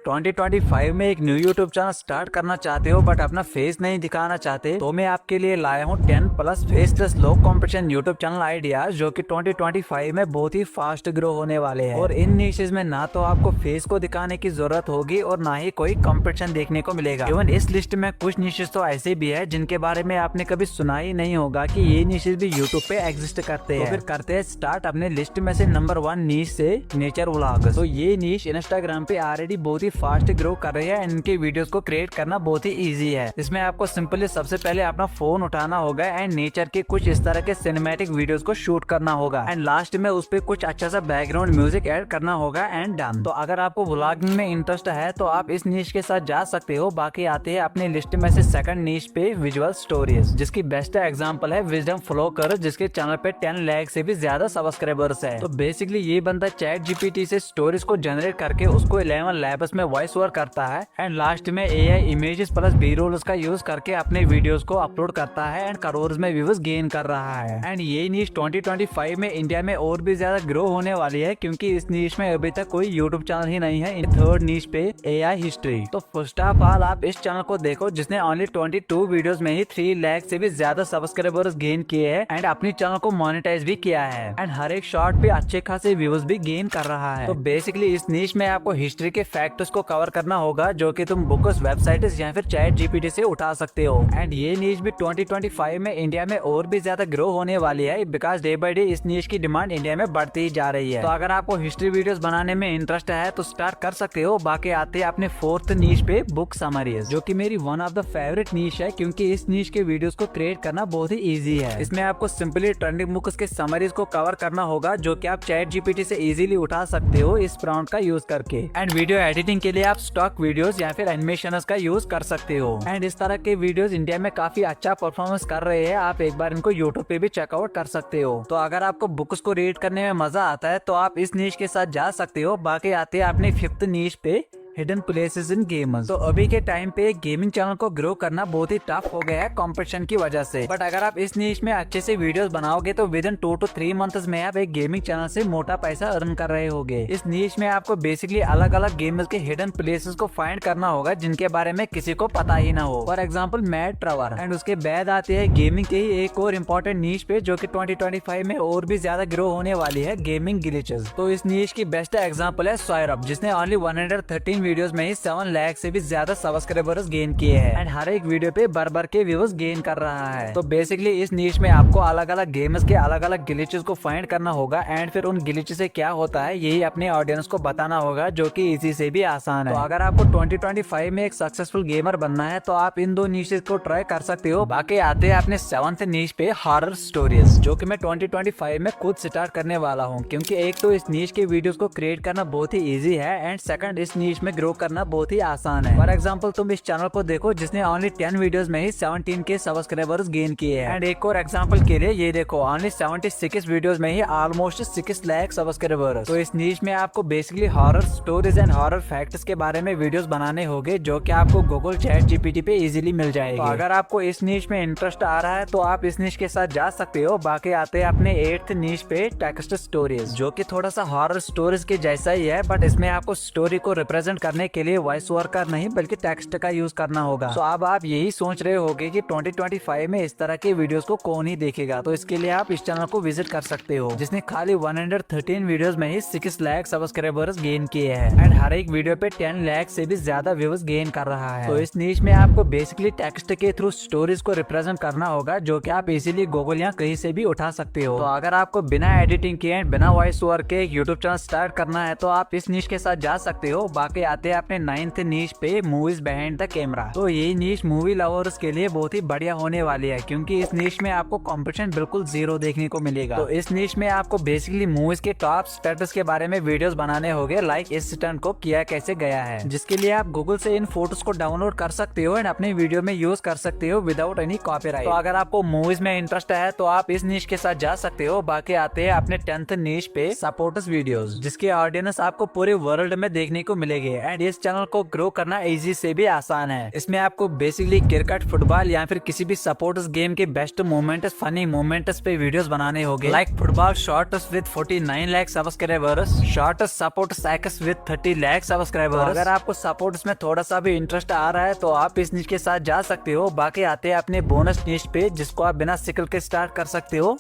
2025 में एक new YouTube channel start करना चाहते हो बट अपना फेस नहीं दिखाना चाहते तो मैं आपके लिए लाया हूँ 10 प्लस फेसलेस लो कंपटीशन यूट्यूब चैनल आइडियाज जो कि 2025 में बहुत ही फास्ट ग्रो होने वाले हैं। और इन निशेस में ना तो आपको फेस को दिखाने की जरूरत होगी और ना ही कोई कंपटीशन देखने को मिलेगा। इवन इस लिस्ट में कुछ निशेस तो ऐसे भी है जिनके बारे में आपने कभी सुना ही नहीं होगा कि ये निशेस भी यूट्यूब पे एग्जिस्ट करते हैं। तो फिर करते हैं स्टार्ट अपने लिस्ट में से नंबर 1 नीश से नेचर व्लॉग्स। तो ये नीश इंस्टाग्राम पे ऑलरेडी बहुत ही फास्ट ग्रो कर रही है। इनके वीडियोस को क्रिएट करना बहुत ही इजी है। इसमें आपको सिंपली सबसे पहले अपना फोन उठाना होगा एंड नेचर के कुछ इस तरह के सिनेमैटिक वीडियोस को शूट करना होगा एंड लास्ट में उस पे कुछ अच्छा सा बैकग्राउंड म्यूजिक ऐड करना होगा एंड डन। तो अगर आपको व्लॉगिंग में इंटरेस्ट है तो आप इस नीश के साथ जा सकते हो। बाकी आते हैं अपनी लिस्ट में से सेकंड नीश पे विजुअल स्टोरीज, जिसकी बेस्ट एग्जांपल है विजडम फ्लोकर, जिसके चैनल पे 10 लाख से भी ज्यादा सब्सक्राइबर्स है। तो बेसिकली ये बंदा चैट जीपीटी से स्टोरीज को जनरेट करके उसको 11 लैब्स में वॉइस ओवर करता है एंड लास्ट में AI images plus B rolls का यूज करके अपने वीडियोस को अपलोड करता है एंड करोड़ में व्यूज गेन कर रहा है। एंड ये नीश 2025 में इंडिया में और भी ज्यादा ग्रो होने वाली है क्योंकि इस नीश में अभी तक कोई यूट्यूब चैनल ही नहीं है। थर्ड नीश पे एआई हिस्ट्री। तो फर्स्ट ऑफ ऑल आप इस चैनल को देखो जिसने ओनली 22 वीडियोस में ही 3 लाख से भी ज्यादा सब्सक्राइबर्स गेन किए हैं एंड अपनी चैनल को मोनेटाइज भी किया है एंड हर एक शॉर्ट पे अच्छे खासे व्यूज भी गेन कर रहा है। तो बेसिकली इस नीश में आपको हिस्ट्री के फैक्टर्स को कवर करना होगा जो कि तुम बुक्स, वेबसाइट या फिर चैट जीपीटी से उठा सकते हो। एंड ये नीश भी 2025 में इंडिया में और भी ज्यादा ग्रो होने वाली है बिकॉज डे बाय डे इस नीश की डिमांड इंडिया में बढ़ती ही जा रही है। तो अगर आपको हिस्ट्री वीडियोस बनाने में इंटरेस्ट है तो स्टार्ट कर सकते हो। बाकी आते हैं अपने फोर्थ नीश पे बुक समरीज, जो कि मेरी वन ऑफ द फेवरेट नीश है क्योंकि इस नीश के वीडियोस को क्रिएट करना बहुत ही इजी है। इसमें आपको सिंपली ट्रेंडिंग बुक्स के समरीज को कवर करना होगा जो कि आप चैट जीपीटी से इजीली उठा सकते हो इस प्रॉम्प्ट का यूज करके। एंड वीडियो एडिटिंग के लिए आप स्टॉक वीडियोस या फिर एनिमेशंस का यूज कर सकते हो। एंड इस तरह के वीडियोस इंडिया में काफी अच्छा परफॉर्मेंस कर रहे हैं। आप एक बार इनको यूट्यूब पे भी चेकआउट कर सकते हो। तो अगर आपको बुक्स को रीड करने में मजा आता है तो आप इस नीश के साथ जा सकते हो। बाकी आते हैं अपने फिफ्थ नीश पे हिडन प्लेसेस इन गेमर्स। तो अभी के टाइम पे गेमिंग चैनल को ग्रो करना बहुत ही टफ हो गया है कंपटीशन की वजह से। बट अगर आप इस नीश में अच्छे से वीडियोस बनाओगे तो विद इन 2 to 3 मंथ्स में आप एक गेमिंग चैनल से मोटा पैसा अर्न कर रहे होगे। इस नीश में आपको बेसिकली अलग अलग गेमर्स के हिडन प्लेसेस को फाइंड करना होगा जिनके बारे में किसी को पता ही ना हो। फॉर एग्जाम्पल मैड ट्रवर। एंड उसके बाद आते हैं गेमिंग के ही एक और इम्पोर्टेंट नीश पे जो की 2025 में और भी ज्यादा ग्रो होने वाली है, गेमिंग ग्लिचेस। तो इस नीश की बेस्ट एग्जाम्पल है सॉयरब, जिसने ओनली 113 वीडियोस में ही 7 लाख से भी ज्यादा सब्सक्राइबर्स गेन किए हैं एंड हर एक वीडियो पे भर के व्यूज गेन कर रहा है। तो बेसिकली इस नीश में आपको अलग अलग गेमर्स के अलग अलग ग्लिचेस को फाइंड करना होगा एंड फिर उन ग्लिचेस से क्या होता है यही अपने ऑडियंस को बताना होगा, जो कि इसी से भी आसान है। तो अगर आपको 2025 में एक सक्सेसफुल गेमर बनना है तो आप इन 2 नीशेस को ट्राई कर सकते हो। बाकी आते हैं अपने 7th नीश पे हॉरर स्टोरीज, जो कि मैं 2025 में खुद स्टार्ट करने वाला हूँ क्योंकि एक तो इस नीश के वीडियोस को क्रिएट करना बहुत ही इजी है एंड सेकंड इस नीश में ग्रो करना बहुत ही आसान है। फॉर एग्जांपल तुम इस चैनल को देखो जिसने ओनली 10 वीडियोस में ही 17 के सब्सक्राइबर्स गेन किए हैं। एंड एक और एग्जांपल के लिए ये देखो ओनली 76 वीडियोस में ही ऑलमोस्ट 6 लाख सब्सक्राइबर्स। तो इस नीश में आपको basically horror stories and horror facts के बारे में वीडियोस बनाने होंगे जो कि आपको गूगल चैट जीपीटी पे इजीली मिल जाएगी। तो अगर आपको इस नीश में इंटरेस्ट आ रहा है तो आप इस नीश के साथ जा सकते हो। बाकी आते हैं अपने 8th नीश पे टेक्स्ट स्टोरीज, जो कि थोड़ा सा हॉरर स्टोरीज के जैसा ही है बट इसमें आपको स्टोरी को रिप्रेजेंट करने के लिए वॉइस ओवर का नहीं बल्कि टेक्स्ट का यूज करना होगा। तो अब आप यही सोच रहे होगे कि 2025 में इस तरह के वीडियोस को कौन ही देखेगा, तो इसके लिए आप इस चैनल को विजिट कर सकते हो जिसने खाली 113 वीडियोस में ही 6 लाख सब्सक्राइबर्स गेन किए हैं एंड हर एक वीडियो पे 10 लाख से भी ज्यादा व्यूज गेन कर रहा है। तो इस नीश में आपको बेसिकली टेक्स्ट के थ्रू स्टोरीज को रिप्रेजेंट करना होगा जो कि आप इजीली गूगल या कहीं से भी उठा सकते हो। तो अगर आपको बिना एडिटिंग किए एंड बिना वॉइस ओवर के यूट्यूब चैनल स्टार्ट करना है तो आप इस नीश के साथ जा सकते हो। बाकी आते हैं अपने 9th नीश पे मूवीज बिहाइंड द कैमरा। तो ये नीश मूवी लवर्स के लिए बहुत ही बढ़िया होने वाली है क्योंकि इस नीश में आपको कंपटीशन बिल्कुल जीरो देखने को मिलेगा। तो इस नीश में आपको बेसिकली मूवीज के टॉप स्टेटस के बारे में वीडियोस बनाने होंगे, लाइक इस स्टंट को किया कैसे गया है, जिसके लिए आप गूगल से इन फोटोज को डाउनलोड कर सकते हो एंड अपने वीडियो में यूज कर सकते हो विदाउट एनी कॉपीराइट। तो अगर आपको मूवीज में इंटरेस्ट है तो आप इस नीश के साथ जा सकते हो। बाकी आते हैं अपने 10th नीश पे सपोर्टर्स वीडियोस, जिसके ऑडियंस आपको पूरे वर्ल्ड में देखने को मिलेंगे एंड इस चैनल को ग्रो करना इजी से भी आसान है। इसमें आपको बेसिकली क्रिकेट, फुटबॉल या फिर किसी भी सपोर्ट्स गेम के बेस्ट मोमेंट्स, फनी मोमेंट्स पे वीडियोस बनाने होंगे। Like football shorts with 49 lakh subscribers, shorts supports x with 30 lakh subscribers. अगर आपको सपोर्ट्स में थोड़ा सा भी इंटरेस्ट आ रहा है तो आप इस नीच के साथ जा सकते हो। बाकी आते हैं अपने बोनस नीच पे, जिसको आप बिना स्किल के स्टार्ट कर सकते हो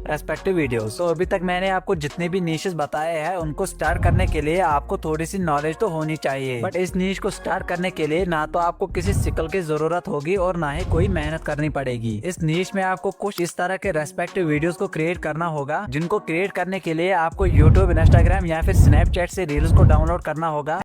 रेस्पेक्टिव वीडियोस। तो अभी तक मैंने आपको जितने भी नीशेस बताए हैं उनको स्टार्ट करने के लिए आपको थोड़ी सी नॉलेज तो होनी चाहिए। बट इस नीश को स्टार्ट करने के लिए ना तो आपको किसी स्किल की जरूरत होगी और ना ही कोई मेहनत करनी पड़ेगी। इस नीश में आपको कुछ इस तरह के रेस्पेक्टिव वीडियोस को क्रिएट करना होगा, जिनको क्रिएट करने के लिए आपको यूट्यूब, इंस्टाग्राम या फिर स्नैपचैट से रील्स को डाउनलोड करना होगा।